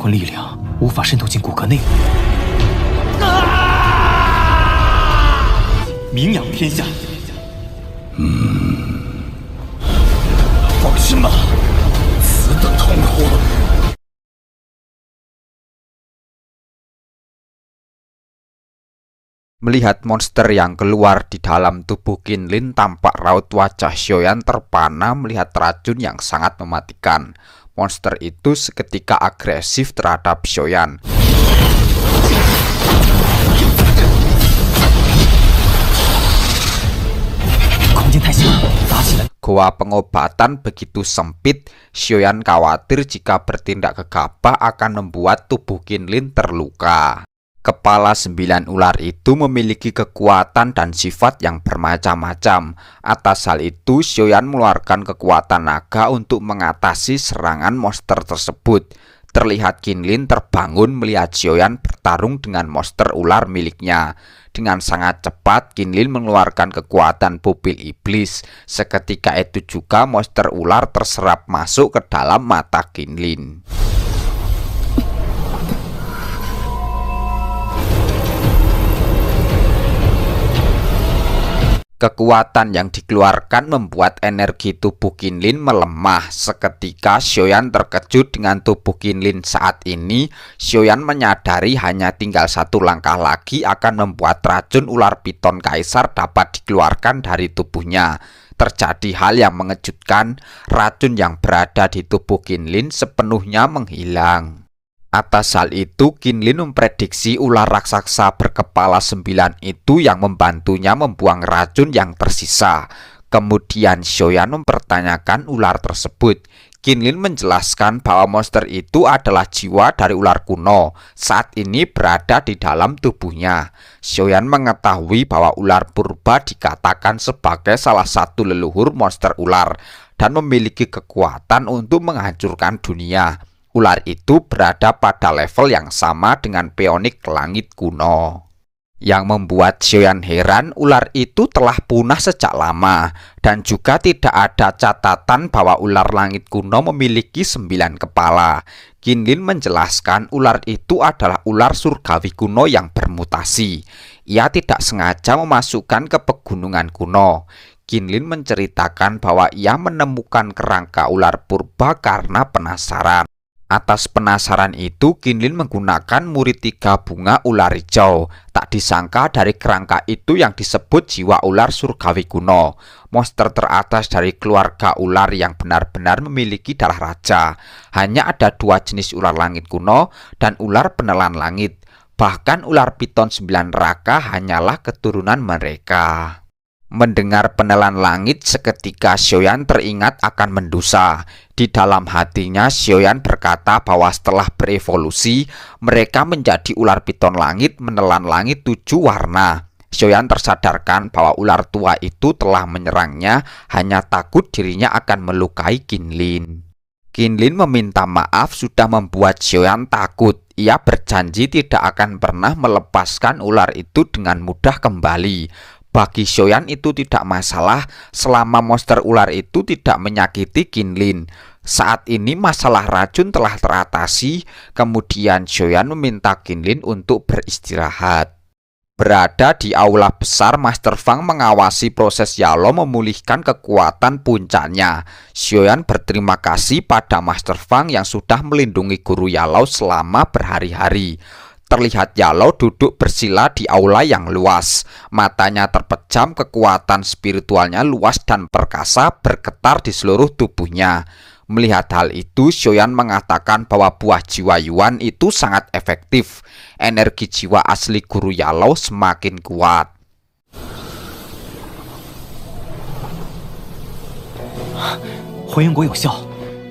魂力量无法渗透进骨骼内部，名扬天下。放心吧，此等痛苦。Melihat monster yang keluar di dalam tubuh Qinlin, tampak raut wajah Xiaoyan terpana melihat racun yang sangat mematikan. Monster itu seketika agresif terhadap Xiaoyan. Goa pengobatan begitu sempit, Xiaoyan khawatir jika bertindak gegabah akan membuat tubuh Qinlin terluka. Kepala 9 ular itu memiliki kekuatan dan sifat yang bermacam-macam. Atas hal itu, Xiaoyan mengeluarkan kekuatan naga untuk mengatasi serangan monster tersebut. Terlihat Qinlin terbangun melihat Xiaoyan bertarung dengan monster ular miliknya. Dengan sangat cepat, Qinlin mengeluarkan kekuatan pupil iblis. Seketika itu juga monster ular terserap masuk ke dalam mata Qinlin. Kekuatan yang dikeluarkan membuat energi tubuh Qinlin melemah. Seketika Xiaoyan terkejut dengan tubuh Qinlin saat ini. Xiaoyan menyadari hanya tinggal satu langkah lagi akan membuat racun ular piton kaisar dapat dikeluarkan dari tubuhnya. Terjadi hal yang mengejutkan, racun yang berada di tubuh Qinlin sepenuhnya menghilang. Atas hal itu, Qinlin memprediksi ular raksasa berkepala 9 itu yang membantunya membuang racun yang tersisa. Kemudian Xiaoyan mempertanyakan ular tersebut. Qinlin menjelaskan bahwa monster itu adalah jiwa dari ular kuno, saat ini berada di dalam tubuhnya. Xiaoyan mengetahui bahwa ular purba dikatakan sebagai salah satu leluhur monster ular dan memiliki kekuatan untuk menghancurkan dunia. Ular itu berada pada level yang sama dengan peonik langit kuno. Yang membuat Xiaoyan heran, ular itu telah punah sejak lama. Dan juga tidak ada catatan bahwa ular langit kuno memiliki 9 kepala. Qinlin menjelaskan ular itu adalah ular surgawi kuno yang bermutasi. Ia tidak sengaja memasukkan ke pegunungan kuno. Qinlin menceritakan bahwa ia menemukan kerangka ular purba karena penasaran. Atas penasaran itu, Qinlin menggunakan muritika bunga ular hijau. Tak disangka dari kerangka itu yang disebut jiwa ular surgawi kuno. Monster teratas dari keluarga ular yang benar-benar memiliki darah raja. Hanya ada 2 jenis ular langit kuno dan ular penelan langit. Bahkan ular piton 9 raka hanyalah keturunan mereka. Mendengar penelan langit, seketika Xiaoyan teringat akan mendosa. Di dalam hatinya, Xiaoyan berkata bahwa setelah berevolusi, mereka menjadi ular piton langit menelan langit 7 warna. Xiaoyan tersadarkan bahwa ular tua itu telah menyerangnya, hanya takut dirinya akan melukai Qinlin. Qinlin meminta maaf sudah membuat Xiaoyan takut. Ia berjanji tidak akan pernah melepaskan ular itu dengan mudah kembali. Bagi Xiaoyan itu tidak masalah selama monster ular itu tidak menyakiti Qinlin. Saat ini masalah racun telah teratasi. Kemudian Xiaoyan meminta Qinlin untuk beristirahat. Berada di aula besar, Master Fang mengawasi proses Yalo memulihkan kekuatan puncaknya. Xiaoyan berterima kasih pada Master Fang yang sudah melindungi guru Yalo selama berhari-hari. Terlihat Yalo duduk bersila di aula yang luas. Matanya terpejam, kekuatan spiritualnya luas dan perkasa bergetar di seluruh tubuhnya. Melihat hal itu, Xiaoyan mengatakan bahwa buah jiwa Yuan itu sangat efektif. Energi jiwa asli guru Yalo semakin kuat. Huan Guo有效，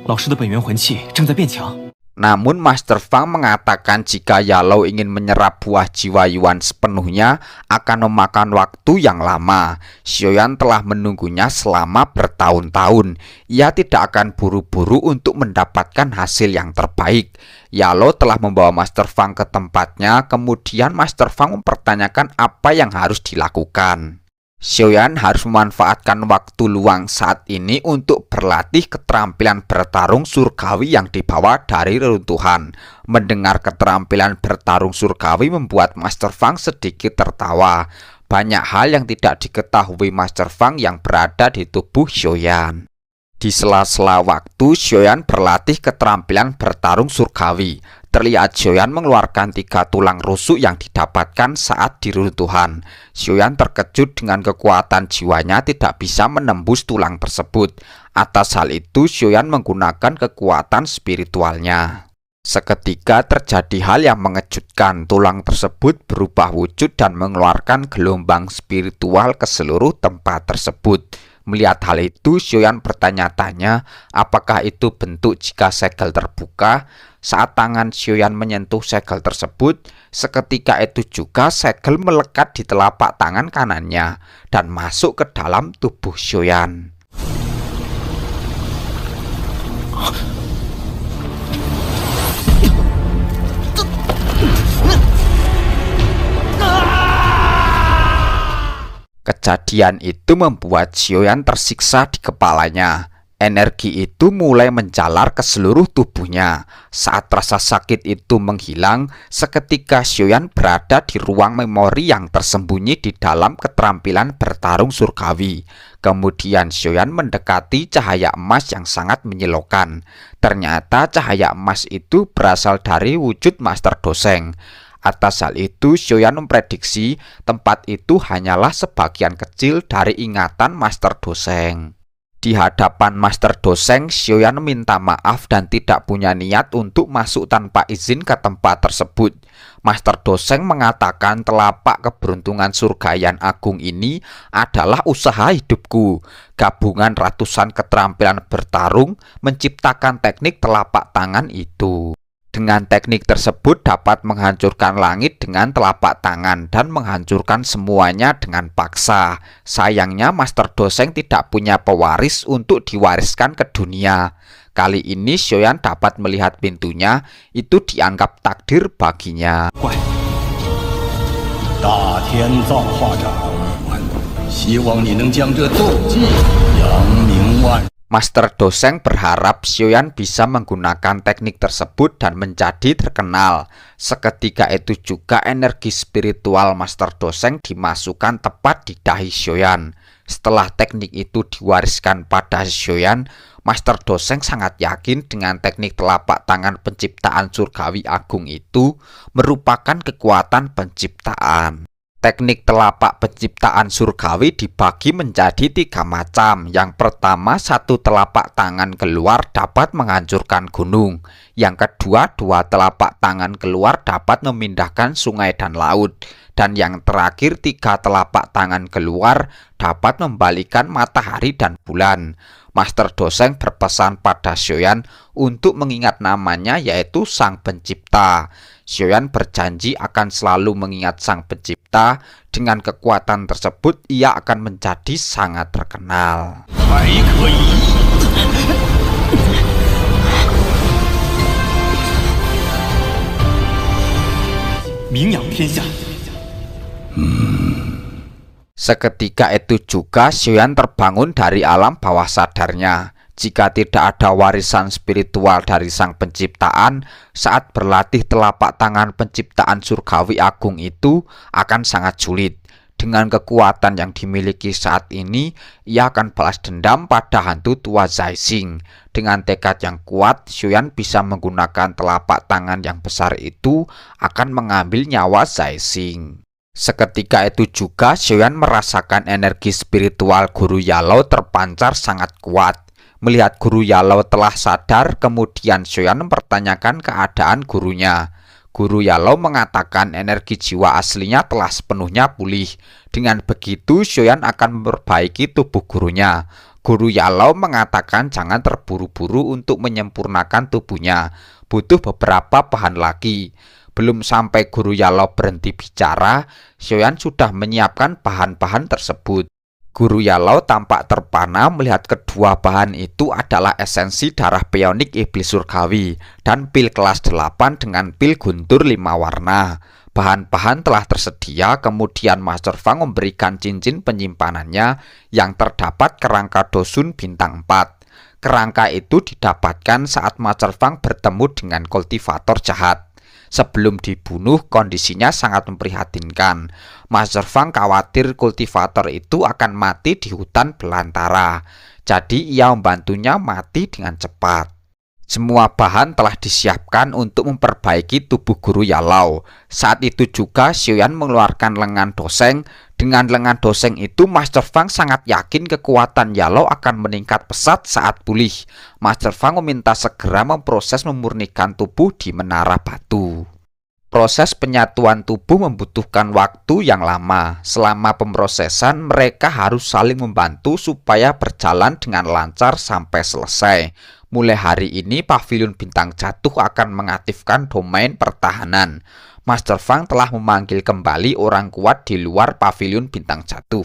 老师的本源魂器正在变强。 Namun Master Fang mengatakan jika Yalo ingin menyerap buah jiwa Yuan sepenuhnya akan memakan waktu yang lama. Xiaoyan telah menunggunya selama bertahun-tahun. Ia tidak akan buru-buru untuk mendapatkan hasil yang terbaik. Yalo telah membawa Master Fang ke tempatnya. Kemudian Master Fang mempertanyakan apa yang harus dilakukan. Xiaoyan harus memanfaatkan waktu luang saat ini untuk berlatih keterampilan bertarung surgawi yang dibawa dari reruntuhan. Mendengar keterampilan bertarung surgawi membuat Master Fang sedikit tertawa. Banyak hal yang tidak diketahui Master Fang yang berada di tubuh Xiaoyan. Di sela-sela waktu, Xiaoyan berlatih keterampilan bertarung surgawi. Terlihat Xiaoyan mengeluarkan 3 tulang rusuk yang didapatkan saat diruntuhan. Xiaoyan terkejut dengan kekuatan jiwanya tidak bisa menembus tulang tersebut. Atas hal itu, Xiaoyan menggunakan kekuatan spiritualnya. Seketika terjadi hal yang mengejutkan. Tulang tersebut berubah wujud dan mengeluarkan gelombang spiritual ke seluruh tempat tersebut. Melihat hal itu, Xiaoyan bertanya-tanya apakah itu bentuk jika segel terbuka. Saat tangan Xiaoyan menyentuh segel tersebut, seketika itu juga segel melekat di telapak tangan kanannya dan masuk ke dalam tubuh Xiaoyan. Kejadian itu membuat Xiaoyan tersiksa di kepalanya. Energi itu mulai menjalar ke seluruh tubuhnya. Saat rasa sakit itu menghilang, seketika Xiaoyan berada di ruang memori yang tersembunyi di dalam keterampilan bertarung surgawi. Kemudian Xiaoyan mendekati cahaya emas yang sangat menyilaukan. Ternyata cahaya emas itu berasal dari wujud Master Doseng. Atas hal itu, Xiaoyan memprediksi tempat itu hanyalah sebagian kecil dari ingatan Master Doseng. Di hadapan Master Doseng, Xiaoyan minta maaf dan tidak punya niat untuk masuk tanpa izin ke tempat tersebut. Master Doseng mengatakan telapak keberuntungan surgayan agung ini adalah usaha hidupku. Gabungan ratusan keterampilan bertarung menciptakan teknik telapak tangan itu. Dengan teknik tersebut dapat menghancurkan langit dengan telapak tangan dan menghancurkan semuanya dengan paksa. Sayangnya Master Doseng tidak punya pewaris untuk diwariskan ke dunia. Kali ini Xiaoyan dapat melihat pintunya, itu dianggap takdir baginya. Master Doseng berharap Xiaoyan bisa menggunakan teknik tersebut dan menjadi terkenal. Seketika itu juga energi spiritual Master Doseng dimasukkan tepat di dahi Xiaoyan. Setelah teknik itu diwariskan pada Xiaoyan, Master Doseng sangat yakin dengan teknik telapak tangan penciptaan surgawi agung itu merupakan kekuatan penciptaan. Teknik telapak penciptaan surgawi dibagi menjadi 3 macam. Yang pertama, 1 telapak tangan keluar dapat menghancurkan gunung. Yang kedua, 2 telapak tangan keluar dapat memindahkan sungai dan laut. Dan yang terakhir, 3 telapak tangan keluar dapat membalikan matahari dan bulan. Master Doseng berpesan pada Xiaoyan untuk mengingat namanya, yaitu Sang Pencipta. Xiaoyan berjanji akan selalu mengingat Sang Pencipta. Dengan kekuatan tersebut, ia akan menjadi sangat terkenal. Seketika itu juga Xiaoyan terbangun dari alam bawah sadarnya. Jika tidak ada warisan spiritual dari Sang Penciptaan, saat berlatih telapak tangan penciptaan surgawi agung itu akan sangat sulit. Dengan kekuatan yang dimiliki saat ini, ia akan balas dendam pada hantu tua Zai Xing. Dengan tekad yang kuat, Xiaoyan bisa menggunakan telapak tangan yang besar itu akan mengambil nyawa Zai Xing. Seketika itu juga Xiaoyan merasakan energi spiritual Guru Yalou terpancar sangat kuat. Melihat Guru Yalou telah sadar, kemudian Xiaoyan mempertanyakan keadaan gurunya. Guru Yalou mengatakan energi jiwa aslinya telah sepenuhnya pulih. Dengan begitu, Xiaoyan akan memperbaiki tubuh gurunya. Guru Yalou mengatakan jangan terburu-buru untuk menyempurnakan tubuhnya. Butuh beberapa bahan lagi. Belum sampai Guru Yalou berhenti bicara, Xiaoyan sudah menyiapkan bahan-bahan tersebut. Guru Yalou tampak terpana melihat kedua bahan itu adalah esensi darah pionik iblis surgawi dan pil kelas 8 dengan pil guntur 5 warna. Bahan-bahan telah tersedia, kemudian Master Fang memberikan cincin penyimpanannya yang terdapat kerangka Dosun bintang 4. Kerangka itu didapatkan saat Master Fang bertemu dengan kultivator jahat. Sebelum dibunuh, kondisinya sangat memprihatinkan. Master Fang khawatir kultivator itu akan mati di hutan belantara. Jadi ia membantunya mati dengan cepat. Semua bahan telah disiapkan untuk memperbaiki tubuh guru Yalau. Saat itu juga Xiaoyan mengeluarkan lengan doseng. Dengan lengan doseng itu Master Fang sangat yakin kekuatan Yalau akan meningkat pesat saat pulih. Master Fang meminta segera memproses memurnikan tubuh di menara batu. Proses penyatuan tubuh membutuhkan waktu yang lama. Selama pemrosesan, mereka harus saling membantu supaya berjalan dengan lancar sampai selesai. Mulai hari ini, Pavilion Bintang Jatuh akan mengaktifkan domain pertahanan. Master Fang telah memanggil kembali orang kuat di luar Pavilion Bintang Jatuh.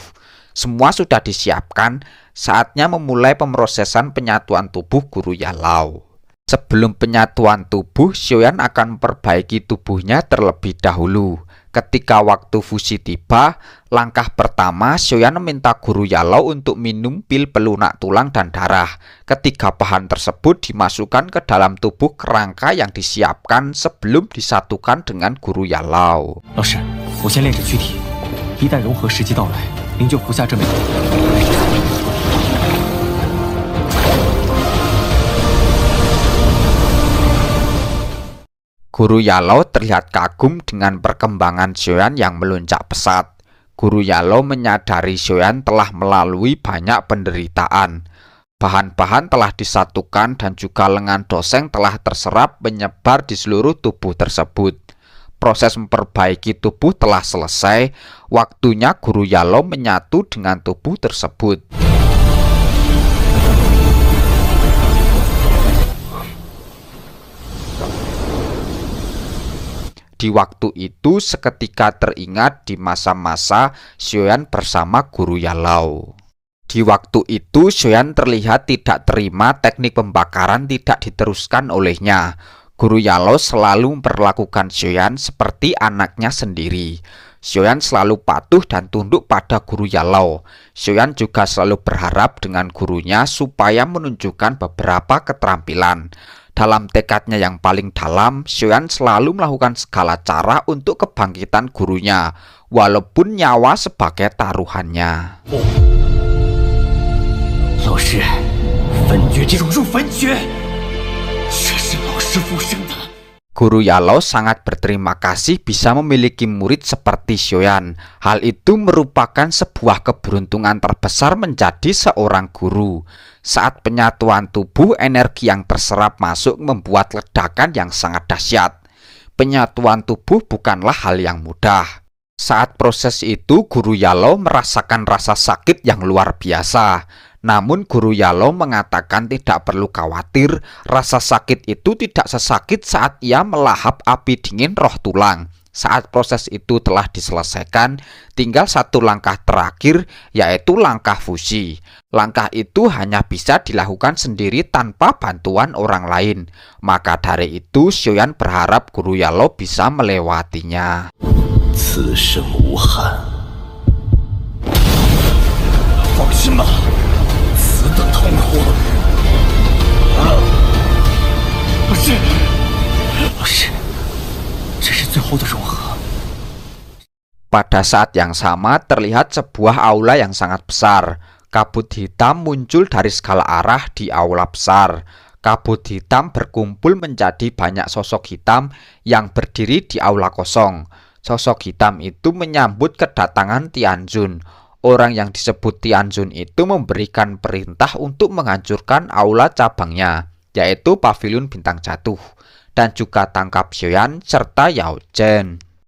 Semua sudah disiapkan, saatnya memulai pemrosesan penyatuan tubuh guru Yalau. Sebelum penyatuan tubuh, Xiaoyan akan memperbaiki tubuhnya terlebih dahulu. Ketika waktu fusi tiba, langkah pertama Xiaoyan meminta guru Yalau untuk minum pil pelunak tulang dan darah. Ketiga bahan tersebut dimasukkan ke dalam tubuh kerangka yang disiapkan sebelum disatukan dengan guru Yalau. 老师，我先炼制躯体，一旦融合时机到来，您就服下这枚。 Guru Yalau terlihat kagum dengan perkembangan Xiaoyan yang melonjak pesat. Guru Yalau menyadari Xiaoyan telah melalui banyak penderitaan. Bahan-bahan telah disatukan dan juga lengan doseng telah terserap menyebar di seluruh tubuh tersebut. Proses memperbaiki tubuh telah selesai. Waktunya Guru Yalau menyatu dengan tubuh tersebut. Di waktu itu seketika teringat di masa-masa Xiaoyan bersama guru Yalau. Di waktu itu Xiaoyan terlihat tidak terima teknik pembakaran tidak diteruskan olehnya. Guru Yalau selalu memperlakukan Xiaoyan seperti anaknya sendiri. Xiaoyan selalu patuh dan tunduk pada guru Yalau. Xiaoyan juga selalu berharap dengan gurunya supaya menunjukkan beberapa keterampilan. Dalam tekadnya yang paling dalam, Xiaoyan selalu melakukan segala cara untuk kebangkitan gurunya, walaupun nyawa sebagai taruhannya. 老师，焚诀这种入坟诀，这是老师附身的。 Guru Yalau sangat berterima kasih bisa memiliki murid seperti Xiaoyan. Hal itu merupakan sebuah keberuntungan terbesar menjadi seorang guru. Saat penyatuan tubuh, energi yang terserap masuk membuat ledakan yang sangat dahsyat. Penyatuan tubuh bukanlah hal yang mudah. Saat proses itu, Guru Yalau merasakan rasa sakit yang luar biasa. Namun Guru Yalau mengatakan tidak perlu khawatir, rasa sakit itu tidak sesakit saat ia melahap api dingin roh tulang. Saat proses itu telah diselesaikan, tinggal satu langkah terakhir, yaitu langkah fusi. Langkah itu hanya bisa dilakukan sendiri tanpa bantuan orang lain. Maka dari itu, Xiaoyan berharap Guru Yalau bisa melewatinya. 此生无憾，放心吧，死的痛苦。老师，老师，这是最后的融合。 Pada saat yang sama terlihat sebuah aula yang sangat besar. Kabut hitam muncul dari segala arah di aula besar. Kabut hitam berkumpul menjadi banyak sosok hitam yang berdiri di aula kosong. Sosok hitam itu menyambut kedatangan Tianzun. Orang yang disebut Tianzun itu memberikan perintah untuk menghancurkan aula cabangnya, yaitu Pavilion Bintang Jatuh, dan juga tangkap Xiaoyan serta Yao Zhen.